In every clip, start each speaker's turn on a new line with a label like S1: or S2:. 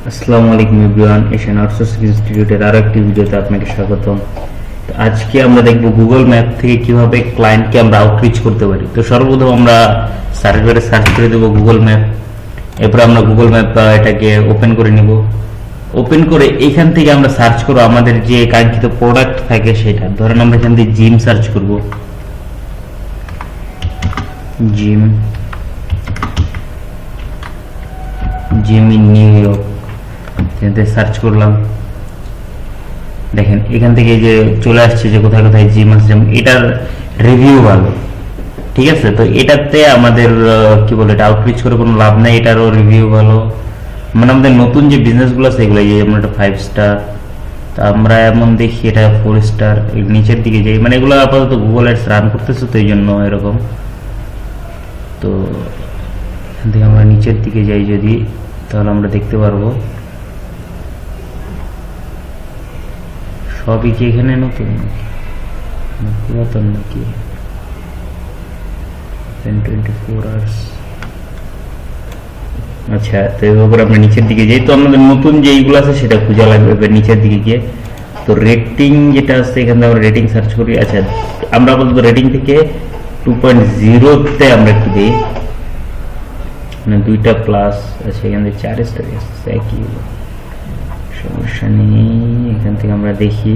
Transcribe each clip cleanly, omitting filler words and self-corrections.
S1: আসসালামু আলাইকুম everyone, Asian outsourcing ইনস্টিটিউটের আরো একটি ভিডিওতে আপনাকে স্বাগতম। তো আজকে আমরা দেখব গুগল ম্যাপ থেকে কিভাবে ক্লায়েন্টকে আমরা আউটরিচ করতে পারি। তো সর্বপ্রথম আমরা সার্ভারে সার্চ করে দেব গুগল ম্যাপ। এরপর আমরা গুগল ম্যাপ এটাকে ওপেন করে নিব। ওপেন করে এইখান থেকে আমরা সার্চ করব আমাদের যে কাঙ্ক্ষিত প্রোডাক্ট থাকে সেটা। ধরেন আমরা এখান থেকে জিম সার্চ করব, gym gym in new York search করলাম। দেখেন এখান থেকে যে চলে আসছে যে কোথায় কোথায় জিম আছে, যেমন এটার রিভিউ ভালো, ঠিক আছে। তো এটাতে আমাদের কি বলে এটা আউটরিচ করে কোনো লাভ নাই, এটারও রিভিউ ভালো। মানে আমাদের নতুন যে বিজনেস গুলো আছে এগুলো, যেমন এটা 5 স্টার, তো আমরা এমন দেখি এটা 4 স্টার। নিচের দিকে যাই, মানে এগুলো আপাতত গুগল অ্যাডস রান করতেছে তো এই জন্য এরকম। তো এখান থেকে আমরা নিচের দিকে যাই যদি, তাহলে আমরা দেখতে পারবো সবই কি এখানে নতুন পুরাতন নাকি। 24 আওয়ার্স, আচ্ছা। তো এবার আমরা নিচের দিকে যাই, তো আমাদের নতুন যে এইগুলো আছে সেটা খোঁজা লাগবে এবার নিচের দিকে গিয়ে। তো রেটিং যেটা আছে এখান থেকে আমরা রেটিং সার্চ করি। আচ্ছা, আমরা বলতে রেটিং থেকে 2.0-তে আমরা একটু দিই, মানে 2টা প্লাস আছে, এখান থেকে 4 স্টার আছে, একই সমস্যা নেই। এখান থেকে আমরা দেখি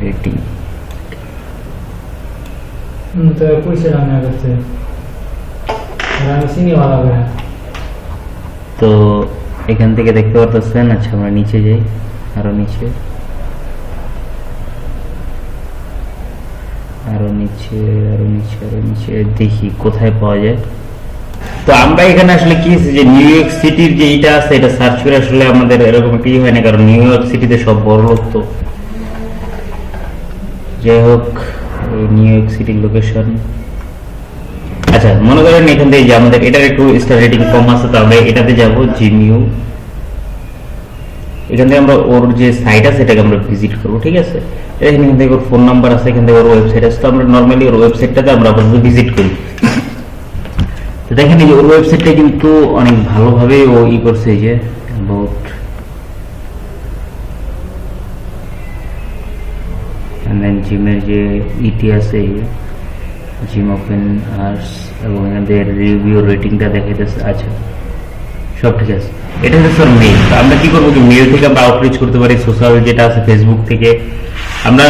S1: রেটিং।
S2: तो पूछ रहा मैं करते রামসিংই ভালো হবে।
S1: তো এখান থেকে দেখতে পারতেছেন। আচ্ছা, আমরা নিচে যাই, আরো নিচে আরো নিচে আরো নিচে আরো নিচে দেখি কোথায় পাওয়া যায়। তো আমরা এখানে আসলে কি যে নিউ ইয়র্ক সিটির যে এটা আছে এটা সার্চ করে আসলে আমাদের এরকম কি হয় না, কারণ নিউ ইয়র্ক সিটিতে সব বড় লোক। তো যাই হোক, নিউ ইয়র্ক সিটির লোকেশন। আচ্ছা, মনে করেন এখান থেকে যে আমাদের এটার একটু স্টার রেটিং কম আছে, তো আমরা এটাতে যাবো জিমিউ। এখান থেকে আমরা ওর যে সাইট আছে এটাকে আমরা ভিজিট করবো, ঠিক আছে। এখান থেকে ওর ফোন নাম্বার আছে, এখান থেকে ওর ওয়েবসাইট আছে। তো আমরা নর্মালি ওর ওয়েবসাইটটাতে আমরা আপাতত ভিজিট করি। তো দেখেন এই যে ওর ওয়েবসাইটটা কিন্তু অনেক ভালোভাবে ও ই করছে, এই যে অ্যাবাউট জিমের যে ইটি আছে, জিম ওপেন আওয়ার্স, এবং এদের রিভিউ রেটিংটা দেখাইতেছে। আচ্ছা, সব ঠিক আছে। এটা হচ্ছে স্যার মেইল। আমরা কি করবো কি মেইল থেকে আমরা আউটরিচ করতে পারি। সোশ্যাল যেটা আছে ফেসবুক থেকে আমরা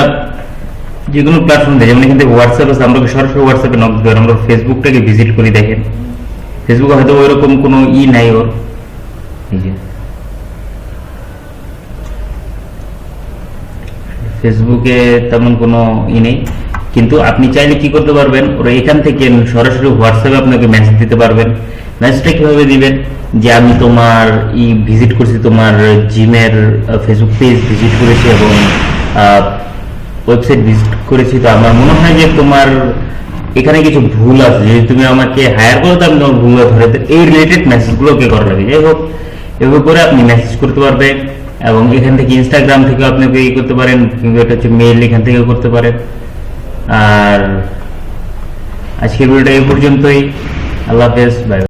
S1: যে কোনো প্ল্যাটফর্ম থেকে, যেমন এখান থেকে হোয়াটসঅ্যাপ আছে, আমরা সরাসরি হোয়াটসঅ্যাপে নক দিই। আমরা ফেসবুকটাকে ভিজিট করি। দেখেন ফেসবুকে হয়তো ওইরকম কোনো ই নাই ওর, এই যে ফেসবুকে তেমন কোনো ই নেই, কিন্তু আপনি চাইলে কি করতে পারবেন, ওরা এখান থেকে সরাসরি হোয়াটসঅ্যাপে আপনাকে মেসেজ দিতে পারবেন। মেসেজটা কিভাবে দিবেন, যে আমি তোমার ভিজিট করছি, তোমার জিমের ফেসবুক পেজ ভিজিট করেছি এবং ওয়েবসাইট ভিজিট করেছি। তো আমার মনে হয় যে তোমার এখানে কিছু ভুল আছে, যদি তুমি আমাকে হায়ার করো তো আমি তোমার ভুল ধরে এই রিলেটেড মেসেজগুলোকে করা লাগে। যাই হোক, এভাবে করে আপনি মেসেজ করতে পারবেন। এবং এখান থেকে ইনস্টাগ্রাম থেকে আপনি ই করতে পারেন, কিংবা এটা হচ্ছে মেইল, এখান থেকে করতে পারেন। আর আজকের ভিডিওটা এই পর্যন্তই। আল্লাহ হাফেজ, বাই।